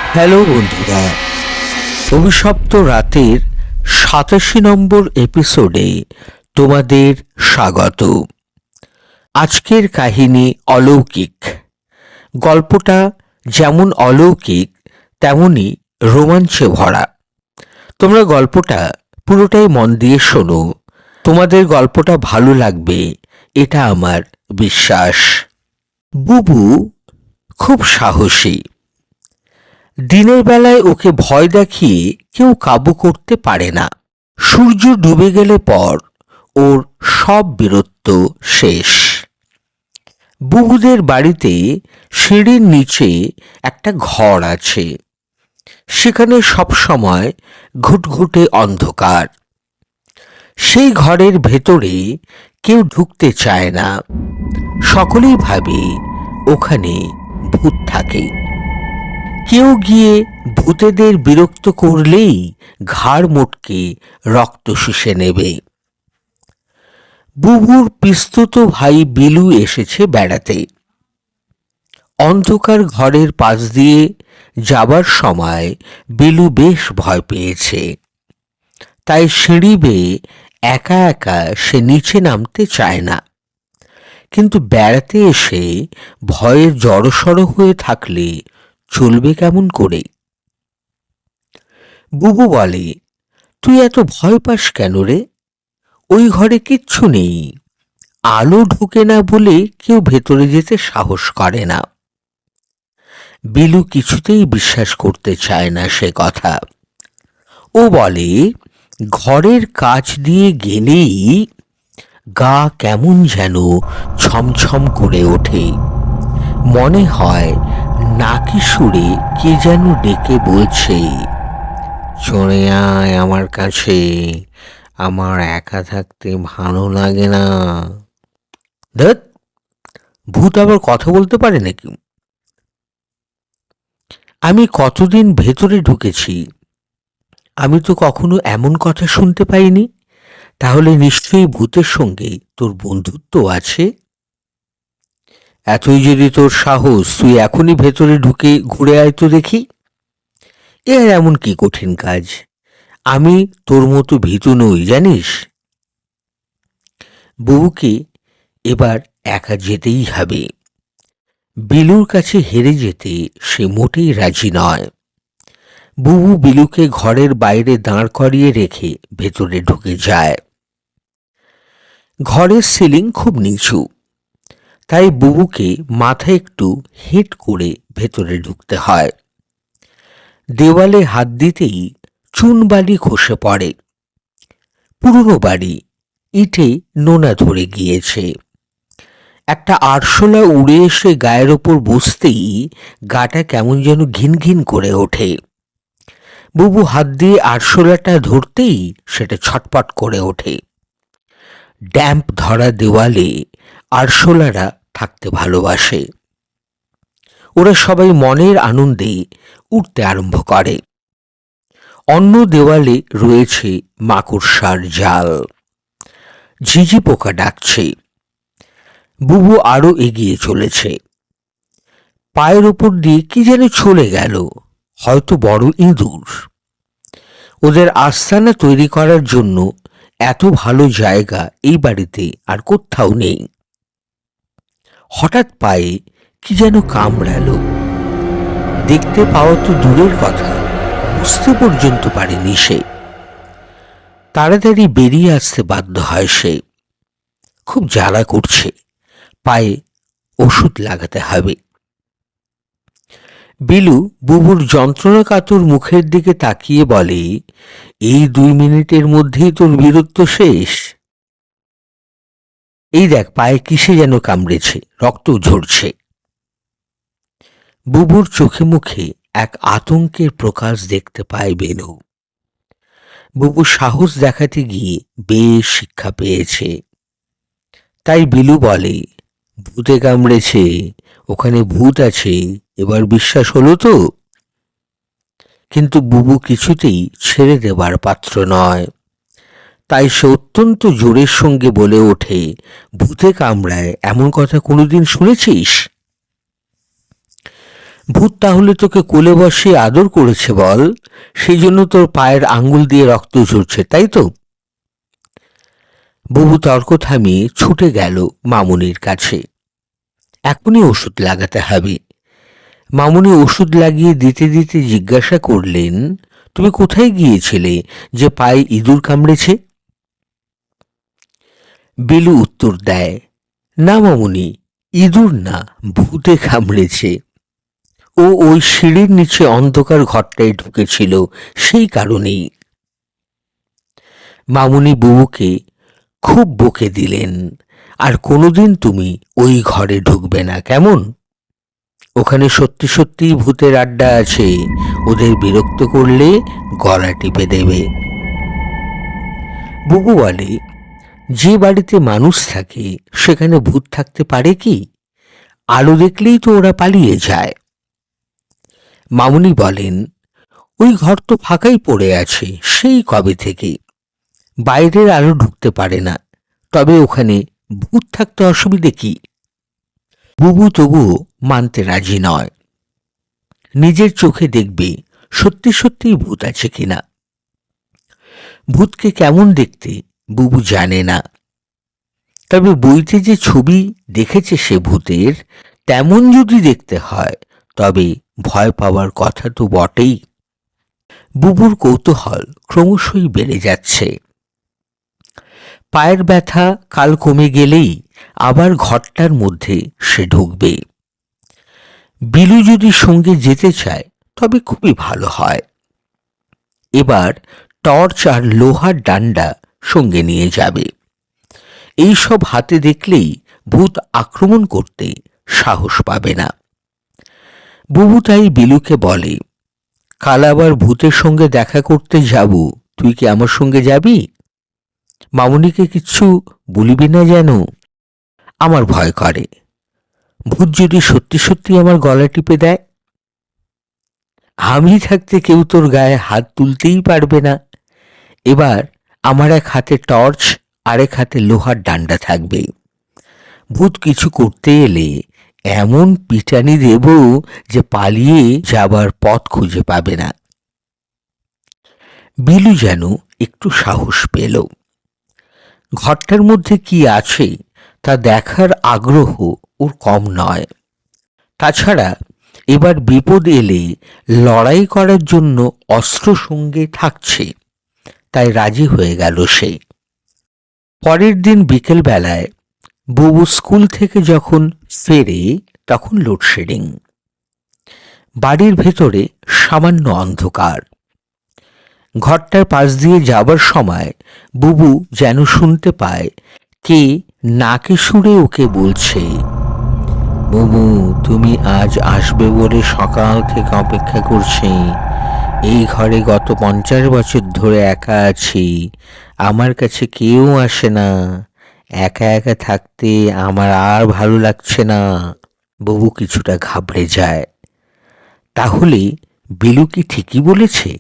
Hello বন্ধুরা, অভিশপ্ত রাতের ৮৭ নম্বর এপিসোডে তোমাদের স্বাগত। আজকের কাহিনী অলৌকিক। গল্পটা যেমন অলৌকিক তেমনি রোমাঞ্চে ভরা। তোমরা গল্পটা পুরোটাই মন দিয়ে শোনো, তোমাদের গল্পটা ভালো লাগবে এটা আমার বিশ্বাস। বুবু খুব সাহসী। দিনের বেলায় ওকে ভয় দেখিয়ে কেউ কাবু করতে পারে না। সূর্য ডুবে গেলে পর ওর সব বীরত্ব শেষ। বুবুদের বাড়িতে সিঁড়ির নিচে একটা ঘর আছে। সেখানে সব সময় ঘুটঘুটে অন্ধকার। সেই ঘরের ভেতরে কেউ ঢুকতে চায় না। সকলেই ভাবে ওখানে ভূত থাকে। কেউ গিয়ে ভূতেদের বিরক্ত করলেই ঘাড় মোটকে রক্ত শুষে নেবে। বুবুর পিস্তুত ভাই বিলু এসেছে বেড়াতে। অন্ধকার ঘরের পাশ দিয়ে যাবার সময় বিলু বেশ ভয় পেয়েছে। তাই সিঁড়ি বেয়ে একা একা সে নিচে নামতে চায় না। কিন্তু বেড়াতে এসে ভয়ে জড়সড় হয়ে থাকলে চলবে কেমন করে? বুবু বলে, তুই এত ভয় পাস কেন রে? ওই ঘরে কিচ্ছু নেই। আলো ঢোকে না বলে কেউ ভেতরে যেতে সাহস করে না। বিলু কিছুতেই বিশ্বাস করতে চায় না সে কথা। ও বলে, ঘরের কাছ দিয়ে গেলেই গা কেমন যেন ছমছম করে ওঠে। মনে হয় নাকি সুরে কে যেন ডেকে বলছে, চলে আয় আমার কাছে, আমার একা থাকতে ভালো লাগে না। ধ্যাৎ, ভূত আবার কথা বলতে পারে নাকি? আমি কতদিন ভেতরে ঢুকেছি, আমি তো কখনো এমন কথা শুনতে পাইনি। তাহলে নিশ্চয়ই ভূতের সঙ্গে তোর বন্ধুত্ব আছে। এতই যদি তোর সাহস, তুই এখনই ভেতরে ঢুকে ঘুরে আয় তো দেখি। এর এমন কি কঠিন কাজ? আমি তোর মতো ভীতু নই, জানিস। বুবুকে এবার একা যেতেই হবে। বিলুর কাছে হেরে যেতে সে মোটেই রাজি নয়। বুবু বিলুকে ঘরের বাইরে দাঁড় করিয়ে রেখে ভেতরে ঢুকে যায়। ঘরের সিলিং খুব নিচু, তাই বুবুকে মাথা একটু হেঁট করে ভেতরে ঢুকতে হয়। দেওয়ালে হাত দিতেই চুনবালি খসে পড়ে। পুরনো বাড়ি, ইটে নোনা ধরে গিয়েছে। একটা আরশোলা উড়ে এসে গায়ের ওপর বসতেই গাটা কেমন যেন ঘিন ঘিন করে ওঠে। বুবু হাত দিয়ে আরশোলাটা ধরতেই সেটা ছটপট করে ওঠে। ড্যাম্প ধরা দেওয়ালে আরশোলারা থাকতে ভালোবাসে। ওরা সবাই মনের আনন্দে উঠতে আরম্ভ করে। অন্য দেওয়ালে রয়েছে মাকড়সার জাল। ঝিঝি পোকা ডাকছে। বুবু আরো এগিয়ে চলেছে। পায়ের ওপর দিয়ে কি যেন চলে গেল, হয়তো বড় ইঁদুর। ওদের আস্তানা তৈরি করার জন্য এত ভালো জায়গা এই বাড়িতে আর কোথাও নেই। হঠাৎ পায়ে কি যেন কামড়ালো। দেখতে পাওয়া তো দূরের কথা, বুঝতে পর্যন্ত পারেনি সে। তাড়াতাড়ি বেরিয়ে আসতে বাধ্য হয় সে। খুব জ্বালা করছে, পায়ে ওষুধ লাগাতে হবে। বিলু বুবুর যন্ত্রণাকাতর মুখের দিকে তাকিয়ে বলে, এই 2 মিনিটের মধ্যেই তোর বীরত্ব শেষ? এই দেখ, পায়ে কিসে যেন কামড়েছে, রক্ত ঝরছে। বুবুর চোখে মুখে এক আতঙ্কের প্রকাশ দেখতে পায় বেনু। বুবু সাহস দেখাতে গিয়ে বেশ শিক্ষা পেয়েছে। তাই বিলু বলে, ভূতে কামড়েছে, ওখানে ভূত আছে, এবার বিশ্বাস হলো তো? কিন্তু বুবু কিছুতেই ছেড়ে দেবার পাত্র নয়। তাই সে অত্যন্ত জোরের সঙ্গে বলে ওঠে, ভূতে কামড়ায় এমন কথা কোনোদিন শুনেছিস? ভূত তাহলে তোকে কোলে বসিয়ে আদর করেছে বল, সেই জন্য তোর পায়ের আঙ্গুল দিয়ে রক্ত ঝরছে, তাই তো? বুবু তর্ক থামিয়ে ছুটে গেল মামুনির কাছে। এখনই ওষুধ লাগাতে হবে। মামুনি ওষুধ লাগিয়ে দিতে দিতে জিজ্ঞাসা করলেন, তুমি কোথায় গিয়েছিলে যে পায়ে ইঁদুর কামড়েছে? বিলু উত্তর দেয়, না মামুনি, ইঁদুর না, ভূতে কামড়েছে। ও ওই সিঁড়ির নিচে অন্ধকার ঘরটায় ঢুকেছিল, সেই কারণেই। মামুনি বুবুকে খুব বকে দিলেন, আর কোনোদিন তুমি ওই ঘরে ঢুকবে না, কেমন? ওখানে সত্যি সত্যিই ভূতের আড্ডা আছে, ওদের বিরক্ত করলে গলা টিপে দেবে। বুবু বলে, যে বাড়িতে মানুষ থাকে সেখানে ভূত থাকতে পারে কি? আলো দেখলেই তো ওরা পালিয়ে যায়। মামুনি বলেন, ওই ঘর তো ফাঁকাই পড়ে আছে সেই কবে থেকে, বাইরের আলো ঢুকতে পারে না, তবে ওখানে ভূত থাকতে অসুবিধে কি? বুবু তবুও মানতে রাজি নয়। নিজের চোখে দেখবে সত্যি সত্যিই ভূত আছে কিনা। ভূতকে কেমন দেখতে বুবু জানে না, তবে বইতে যে ছবি দেখেছে সে ভূতের, তেমন যদি দেখতে হয় তবে ভয় পাওয়ার কথা তো বটেই। বুবুর কৌতূহল ক্রমশই বেড়ে যাচ্ছে। পায়ের ব্যথা কাল কমে গেলেই আবার ঘরটার মধ্যে সে ঢুকবে। বিলু যদি সঙ্গে যেতে চায় তবে খুবই ভালো হয়। এবার টর্চ আর লোহার ডান্ডা সঙ্গে নিয়ে যাবে। এই সব হাতে দেখলেই ভূত আক্রমণ করতে সাহস পাবে না। বুবু তাই বিলুকে বলে, কাল আবার ভূতের সঙ্গে দেখা করতে যাব, তুই কি আমার সঙ্গে যাবি? মামুনিকে কিচ্ছু বলিবি না যেন। আমার ভয় করে, ভূত যদি সত্যি সত্যি আমার গলা টিপে দেয়। আমি থাকতে কেউ তোর গায়ে হাত তুলতেই পারবে না। এবার আমার এক হাতে টর্চ, আরেক হাতে লোহার ডান্ডা থাকবে। ভূত কিছু করতে এলে এমন পিটানি দেব যে পালিয়ে যাবার পথ খুঁজে পাবে না। বিলু যেন একটু সাহস পেল। ঘরটার মধ্যে কি আছে তা দেখার আগ্রহ ওর কম নয়। তাছাড়া এবার বিপদ এলে লড়াই করার জন্য অস্ত্র সঙ্গে থাকছে, তাই রাজি হয়ে গেল সে। পরের দিন বিকেল বেলায় বুবু স্কুল থেকে যখন ফেরে তখন লোডশেডিং। বাড়ির ভেতরে সামান্য অন্ধকার। ঘরটার পাশ দিয়ে যাবার সময় বুবু যেন শুনতে পায় কে নাকে সুরে ওকে বলছে, বুবু তুমি আজ আসবে বলে সকাল থেকে অপেক্ষা করছি। এই ঘরে গত 50 বছর ধরে একা আছি, আমার কাছে কেউ আসে না। একা একা থাকতে আমার আর ভালো লাগছে না। বুবু কিছুটা ঘাবড়ে যায়। তাহলে বিলু কি ঠিকই বলেছে?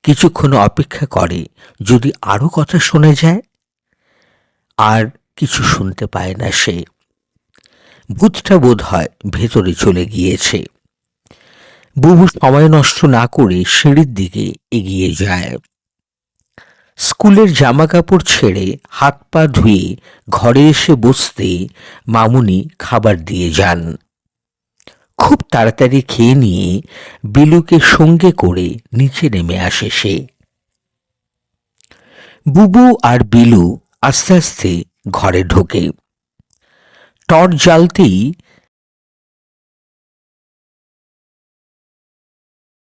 কিছুক্ষণ অপেক্ষা করে, যদি আরো কথা শোনা যায়। আর কিছু শুনতে পায় না সে। ভূতটা বোধ হয় ভেতরে চলে গিয়েছে। বুবু সময় নষ্ট না করে সিঁড়ির দিকে এগিয়ে যায়। স্কুলের জামা কাপড় ছেড়ে হাত পা ধুয়ে ঘরে এসে বসতে মামুনি খাবার দিয়ে যান। খুব তাড়াতাড়ি খেয়ে নিয়ে বিলুকে সঙ্গে করে নিচে নেমে আসে সে। বুবু আর বিলু আস্তে আস্তে ঘরে ঢোকে। টর্চ জ্বালতেই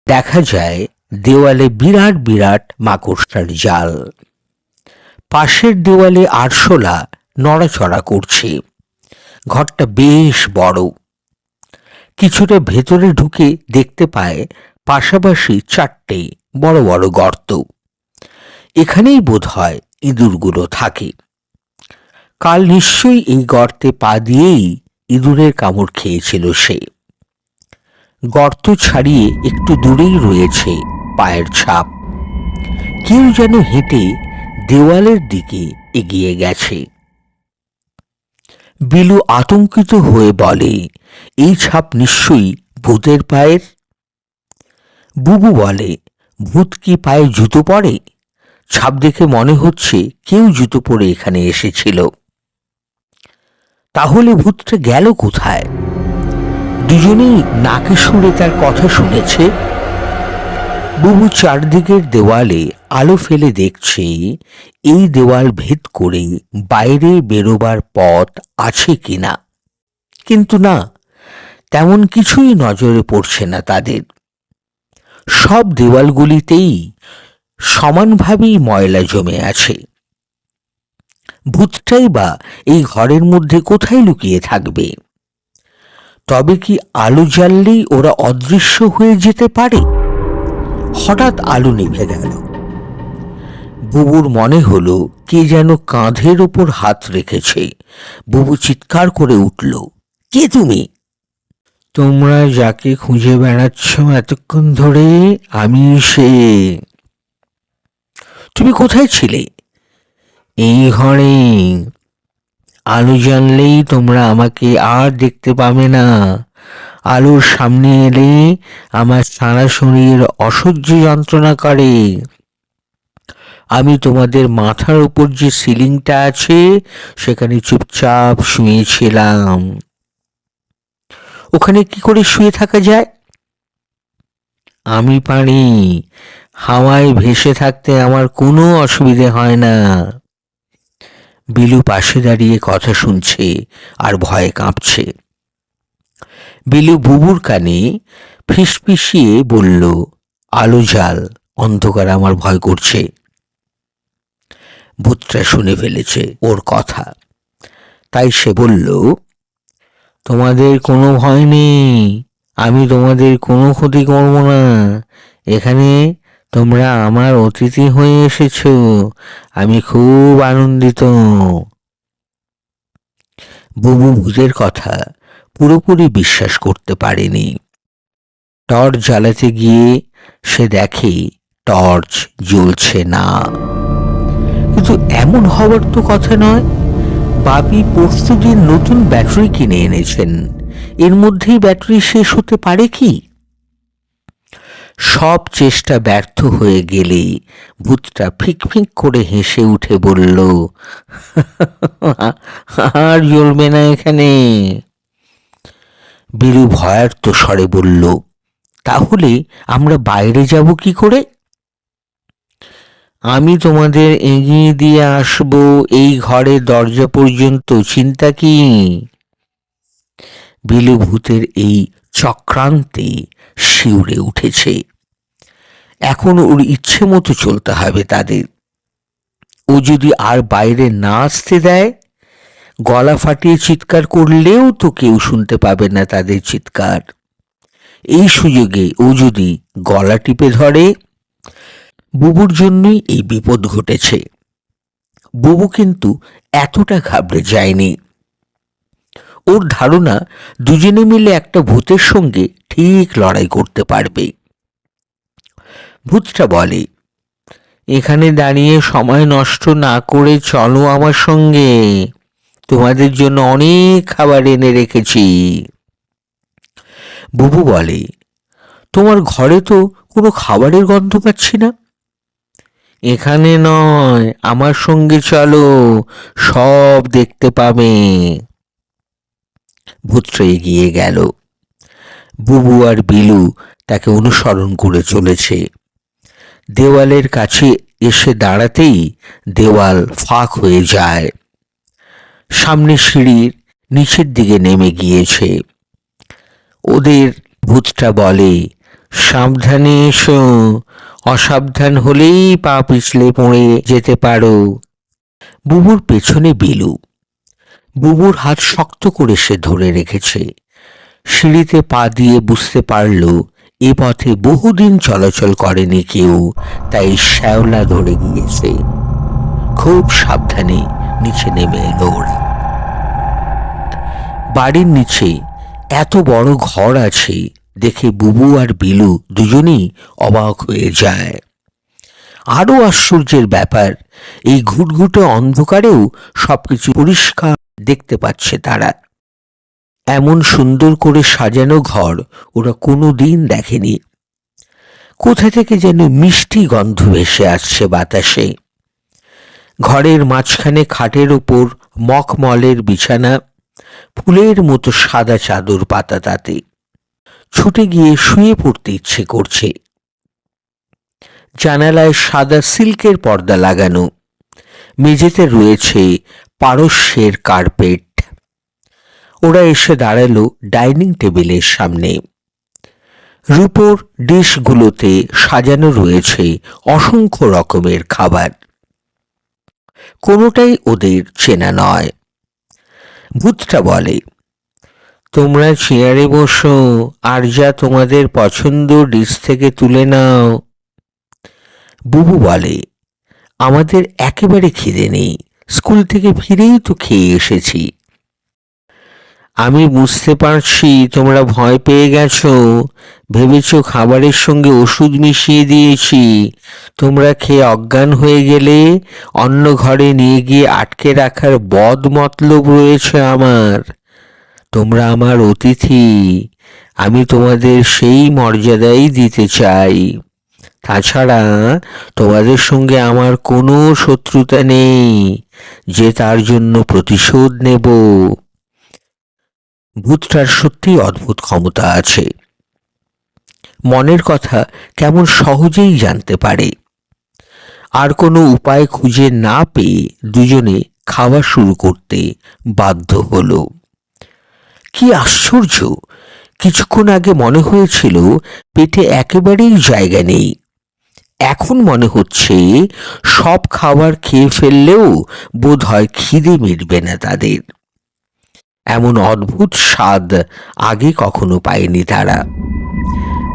দেখা যায় দেওয়ালে বিরাট বিরাট মাকড়সার জাল। পাশের দেওয়ালে আরশোলা নড়াচড়া করছে। ঘরটা বেশ বড়। কিছুটা ভেতরে ঢুকে দেখতে পায় পাশাপাশি 4টে বড় বড় গর্ত। এখানেই বোধ হয় ইঁদুরগুলো থাকে। কাল নিশ্চয়ই এই গর্তে পা দিয়েই ইঁদুরের কামড় খেয়েছিল সে। গর্ত ছাড়িয়ে একটু দূরেই রয়েছে পায়ের ছাপ। কেউ যেন হেঁটে দেওয়ালের দিকে এগিয়ে গেছে। বিলু আতঙ্কিত হয়ে বলে, এই ছাপ নিশ্চয়ই ভূতের পায়ের। বুবু বলে, ভূত কি পায়ে জুতো পরে? ছাপ দেখে মনে হচ্ছে কেউ জুতো পরে এখানে এসেছিল। তাহলে ভূতটা গেল কোথায়? দুজনেই নাকে সুরে তার কথা শুনেছে। বুবু চারদিকের দেওয়ালে আলো ফেলে দেখছে এই দেওয়াল ভেদ করে বাইরে বেরোবার পথ আছে কিনা, কিন্তু না, তেমন কিছুই নজরে পড়ছে না তাদের। সব দেওয়ালগুলিতেই সমানভাবেই ময়লা জমে আছে। ভূতটাই বা এই ঘরের মধ্যে কোথায় লুকিয়ে থাকবে? তবে কি আলো জ্বাললেই ওরা অদৃশ্য হয়ে যেতে পারে? হঠাৎ আলো নিভে গেল। বুবুর মনে হলো কে যেন কাঁধের ওপর হাত রেখেছে। বুবু চিৎকার করে উঠল, কে তুমি? তোমরা যাকে খুঁজে বেড়াচ্ছ এতক্ষণ ধরে, আমি সে। তুমি কোথায় ছিলে? এই ঘরে। আলো জ্বাললেই তোমরা আমাকে আর দেখতে পাবে না। আলোর সামনে এলে আমার সারা শরীর অসহ্য যন্ত্রণা করে। আমি তোমাদের মাথার উপর যে সিলিংটা আছে সেখানে চুপচাপ শুয়েছিলাম। ওখানে কি করে শুয়ে থাকা যায়? আমি পারি। হাওয়ায় ভেসে থাকতে আমার কোনো অসুবিধে হয় না। বিলু পাশে দাঁড়িয়ে কথা শুনছে আর ভয়ে কাঁপছে। বিলু বুবুর কানে ফিসফিসিয়ে বলল, আলো জ্বাল, অন্ধকার আমার ভয় করছে। ভূতটা শুনে ফেলেছে ওর কথা, তাই সে বলল, তোমাদের কোনো ভয় নেই, আমি তোমাদের কোনো ক্ষতি করব না। এখানে তোমরা আমার অতিথি হয়ে এসেছো, আমি খুব আনন্দিত। বুবু ভূতের কথা পুরোপুরি বিশ্বাস করতে পারেনি। টর্চ জ্বালাতে গিয়ে সে দেখে টর্চ জ্বলছে না। কিন্তু এমন হওয়ার তো কথা নয়। বাপি পরশুদিন নতুন ব্যাটারি কিনে এনেছেন, এর মধ্যেই ব্যাটারি শেষ হতে পারে কি? সব চেষ্টা ব্যর্থ হয়ে গেলে ভূতটা ফিকফিক করে হেসে উঠে বলল, আর জ্বলবে না এখানে। বিলু ভয়ার্ত স্বরে বলল, তাহলে আমরা বাইরে যাব কি করে? আমি তোমাদের এগিয়ে দিয়ে আসব এই ঘরের দরজা পর্যন্ত, চিন্তা কি? বিলু ভূতের এই চক্রান্তে শিউরে উঠেছে। এখন ওর ইচ্ছে মতো চলতে হবে তাদের। ও যদি আর বাইরে না আসতে দেয়, গলা ফাটিয়ে চিৎকার করলেও তো কেউ শুনতে পাবে না তাদের চিৎকার। এই সুযোগে ও যদি গলা টিপে ধরে, বুবুর জন্যই এই বিপদ ঘটেছে। বুবু কিন্তু এতটা ঘাবড়ে যায়নি। ওর ধারণা দুজনে মিলে একটা ভূতের সঙ্গে ঠিক লড়াই করতে পারবে। ভূতটা বলে, এখানে দাঁড়িয়ে সময় নষ্ট না করে চলো আমার সঙ্গে, তোমাদের জন্য অনেক খাবার এনে রেখেছি। বুবু বলে, তোমার ঘরে তো কোনো খাবারের গন্ধ পাচ্ছি না। এখানে নয়, আমার সঙ্গে চলো, সব দেখতে পাবে। ভূতটা এগিয়ে গেল। বুবু আর বিলু তাকে অনুসরণ করে চলেছে। দেওয়ালের কাছে এসে দাঁড়াতেই দেওয়াল ফাঁক হয়ে যায়। সামনে সিঁড়ির নিচের দিকে নেমে গিয়েছে। ওদের ভূতটা বলে, সাবধানে এসো, অসাবধান হলেই পা পিছলে পড়ে যেতে পারো। বুবুর পেছনে বিলু। বুবুর হাত শক্ত করে সে ধরে রেখেছে। সিঁড়িতে পা দিয়ে বুঝতে পারল এ পথে বহুদিন চলাচল করেনি কেউ, তাই শ্যাওলা ধরে গিয়েছে। খুব সাবধানে নিচে নেমে এলো ওরা। বাড়ির নিচে এত বড় ঘর আছে দেখে বুবু আর বিলু দুজনেই অবাক হয়ে যায়। আরো আশ্চর্যের ব্যাপার, এই ঘুটঘুটে অন্ধকারেও সবকিছু পরিষ্কার দেখতে পাচ্ছে তারা। এমন সুন্দর করে সাজানো ঘর ওরা কোনোদিন দেখেনি। কোথা থেকে যেন মিষ্টি গন্ধ ভেসে আসছে বাতাসে। ঘরের মাঝখানে খাটের ওপর মখমলের বিছানা, ফুলের মতো সাদা চাদর পাতা তাতে। ছুটে গিয়ে শুয়ে পড়তে ইচ্ছে করছে। জানালায় সাদা সিল্কের পর্দা লাগানো, মেঝেতে রয়েছে পারস্যের কার্পেট। ওরা এসে দাঁড়ালো ডাইনিং টেবিলের সামনে। রূপোর ডিশগুলোতে সাজানো রয়েছে অসংখ্য রকমের খাবার। কোনোটাই ওদের চেনা নয়। ভূতটা বলে, তোমরা চেয়ারে বসো আর যা তোমাদের পছন্দ ডিশ থেকে তুলে নাও। বুবু বলে, আমাদের একেবারে খিদে নেই, স্কুল থেকে ফিরেই তো খেয়ে এসেছি। আমি বুঝতে পারছি তোমরা ভয় পেয়ে গেছো, ভেবেছো খাবারের সঙ্গে ওষুধ মিশিয়ে দিয়েছি। তোমরা খেয়ে অজ্ঞান হয়ে গেলে অন্য ঘরে নিয়ে গিয়ে আটকে রাখার বদ মতলব রয়েছে আমার। তোমরা আমার অতিথি, আমি তোমাদের সেই মর্যাদাই দিতে চাই। তাছাড়া তোমাদের সঙ্গে আমার কোনো শত্রুতা নেই যে তার জন্য প্রতিশোধ নেব। ভূতটার সত্যি অদ্ভুত ক্ষমতা আছে। মনের কথা কেমন সহজেই জানতে পারে। আর কোনো উপায় খুঁজে না পেয়ে দুজনে খাওয়া শুরু করতে বাধ্য হলো। কি আশ্চর্য, কিছুক্ষণ আগে মনে হয়েছিল পেটে একেবারেই জায়গা নেই। এখন মনে হচ্ছে সব খাবার খেয়ে ফেললেও বোধ হয় খিদে মিটবে না তাদের। এমন অদ্ভুত স্বাদ আগে কখনো পায়নি তারা।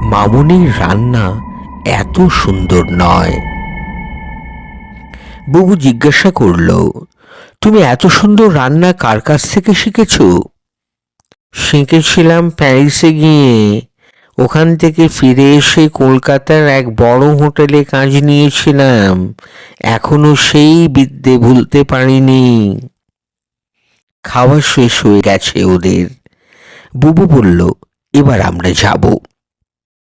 মামুনির রান্না এত সুন্দর নয়। বুবু জিজ্ঞাসা করল, তুমি এত সুন্দর রান্না কার কাছ থেকে শিখেছ? শিখেছিলাম প্যারিসে গিয়ে। ওখান থেকে ফিরে এসে কলকাতার এক বড় হোটেলে কাজ নিয়েছিলাম। এখনো সেই বিদ্যে ভুলতে পারিনি। খাওয়া শেষ হয়ে গেছে ওদের। বুবু বলল, এবার আমরা যাব।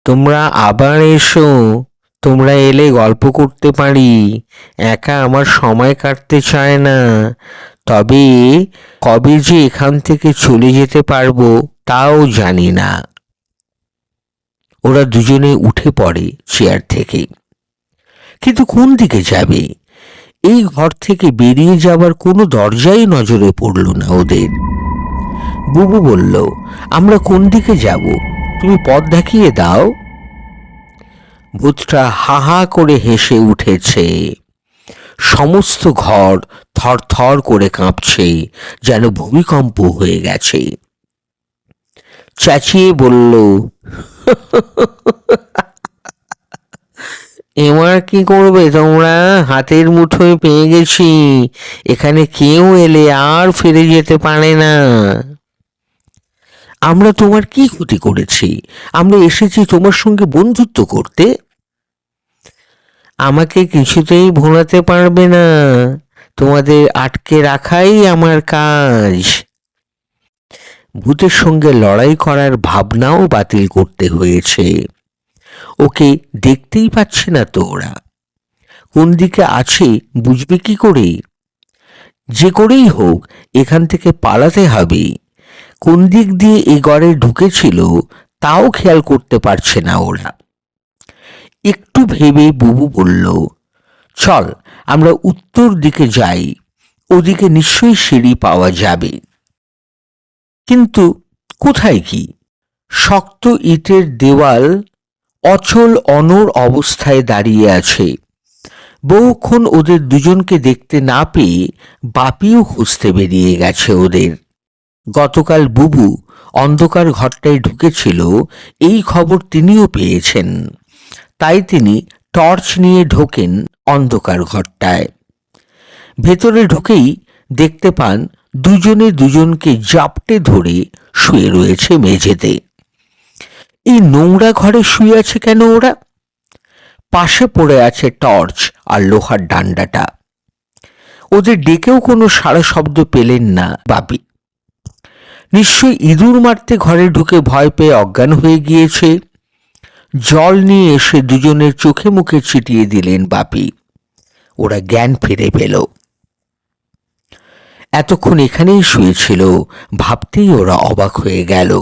তোমরা আবার এসো, তোমরা এলে গল্প করতে পারি। একা আমার সময় কাটতে চায় না। তবে কবে যে এখান থেকে চলে যেতে পারবো তাও জানি না। ওরা দুজনে উঠে পড়ে চেয়ার থেকে। কিন্তু কোন দিকে যাবে? এই ঘর থেকে বেরিয়ে যাবার কোনো দরজাই নজরে পড়ল না ওদের। বুবু বলল, আমরা কোন দিকে যাব? তুমি পথ দেখিয়ে দাও। ভূতটা হা হা করে হেসে উঠেছে। সমস্ত ঘর থরথর করে কাঁপছে, যেন ভূমিকম্প হয়ে গেছে। চেঁচিয়ে বলল, এবার কি করবে তোমরা? হাতের মুঠোয় পেয়ে গেছি। এখানে কেউ এলে আর ফিরে যেতে পারে না। আমরা তোমার কি ক্ষতি করেছি? আমরা এসেছি তোমার সঙ্গে বন্ধুত্ব করতে। আমাকে কিছুতেই ভোলাতে পারবে না। তোমাদের আটকে রাখাই আমার কাজ। ভূতের সঙ্গে লড়াই করার ভাবনাও বাতিল করতে হয়েছে। ওকে দেখতেই পাচ্ছে না তো ওরা। কোন দিকে আছে বুঝবে কি করে? যে করেই হোক এখান থেকে পালাতে হবে। কোন দিক দিয়ে এ ঘরে ঢুকেছিল তাও খেয়াল করতে পারছে না ওরা। একটু ভেবে বুবু বলল, চল আমরা উত্তর দিকে যাই, ওদিকে নিশ্চয়ই সিঁড়ি পাওয়া যাবে। কিন্তু কোথায় কি? শক্ত ইটের দেওয়াল অচল অনড় অবস্থায় দাঁড়িয়ে আছে। বহুক্ষণ ওদের দুজনকে দেখতে না পেয়ে বাপিও খুঁজতে বেরিয়ে গেছে ওদের। গতকাল বুবু অন্ধকার ঘরটায় ঢুকেছিল, এই খবর তিনিও পেয়েছেন। তাই তিনি টর্চ নিয়ে ঢোকেন অন্ধকার ঘরটায়। ভেতরে ঢুকেই দেখতে পান দুজনে দুজনকে জাপটে ধরে শুয়ে রয়েছে মেঝেতে। এই নোংরা ঘরে শুয়ে আছে কেন ওরা? পাশে পড়ে আছে টর্চ আর লোহার ডান্ডাটা। ওদের ডেকেও কোনো সাড়া শব্দ পেলেন না বাপি। নিশ্চয়ই ইঁদুর মারতে ঘরে ঢুকে ভয় পেয়ে অজ্ঞান হয়ে গিয়েছে। জল নিয়ে এসে দুজনের চোখে মুখে ছিটিয়ে দিলেন বাপি। ওরা জ্ঞান ফিরে পেল। এতক্ষণ এখানেই শুয়েছিল, ভাবতেই ওরা অবাক হয়ে গেল।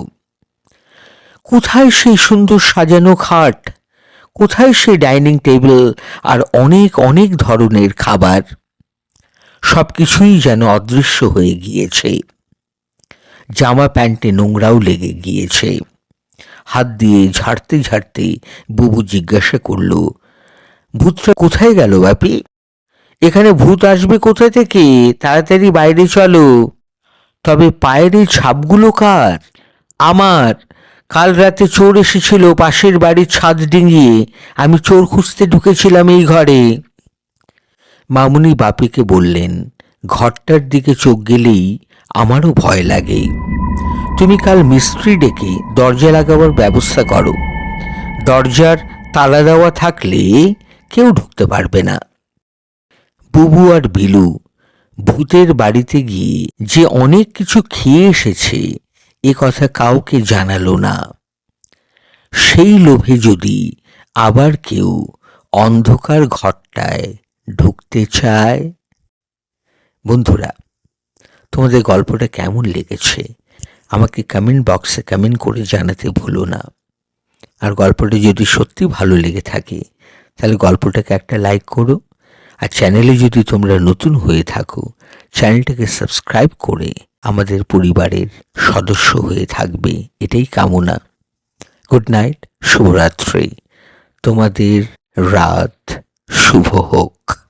কোথায় সেই সুন্দর সাজানো খাট, কোথায় সেই ডাইনিং টেবিল আর অনেক অনেক ধরনের খাবার? সবকিছুই যেন অদৃশ্য হয়ে গিয়েছে। জামা প্যান্টে নোংরাও লেগে গিয়েছে। হাত দিয়ে ঝাড়তে ঝাড়তে বুবু জিজ্ঞাসা করল, ভূতটা কোথায় গেল বাপি? এখানে ভূত আসবে কোথা থেকে? তাড়াতাড়ি বাইরে চলো। তবে পায়ের এই ছাপগুলো কার? আমার। কাল রাতে চোর এসেছিল পাশের বাড়ির ছাদ ডিঙিয়ে, আমি চোর খুঁজতে ঢুকেছিলাম এই ঘরে। মামুনি বাপিকে বললেন, ঘরটার দিকে চোখ গেলেই আমারও ভয় লাগে। তুমি কাল মিস্ত্রি ডেকে দরজা লাগাবার ব্যবস্থা করো। দরজার তালা দেওয়া থাকলে কেউ ঢুকতে পারবে না। বুবু আর বিলু ভূতের বাড়িতে গিয়ে যে অনেক কিছু খেয়ে এসেছে এ কথা কাউকে জানালো না। সেই লোভে যদি আবার কেউ অন্ধকার ঘরটায় ঢুকতে চায়। বন্ধুরা, তোমাদের গল্পটা কেমন লেগেছে আমাকে কমেন্ট বক্সে কমেন্ট করে জানাতে ভুলো না। আর গল্পটা যদি সত্যি ভালো লেগে থাকে তাহলে গল্পটাকে একটা লাইক করো। আর চ্যানেলে যদি তোমরা নতুন হয়ে থাকো, চ্যানেলটাকে সাবস্ক্রাইব করে আমাদের পরিবারের সদস্য হয়ে থাকবে, এটাই কামনা। গুড নাইট, শুভরাত্রি। তোমাদের রাত শুভ হোক।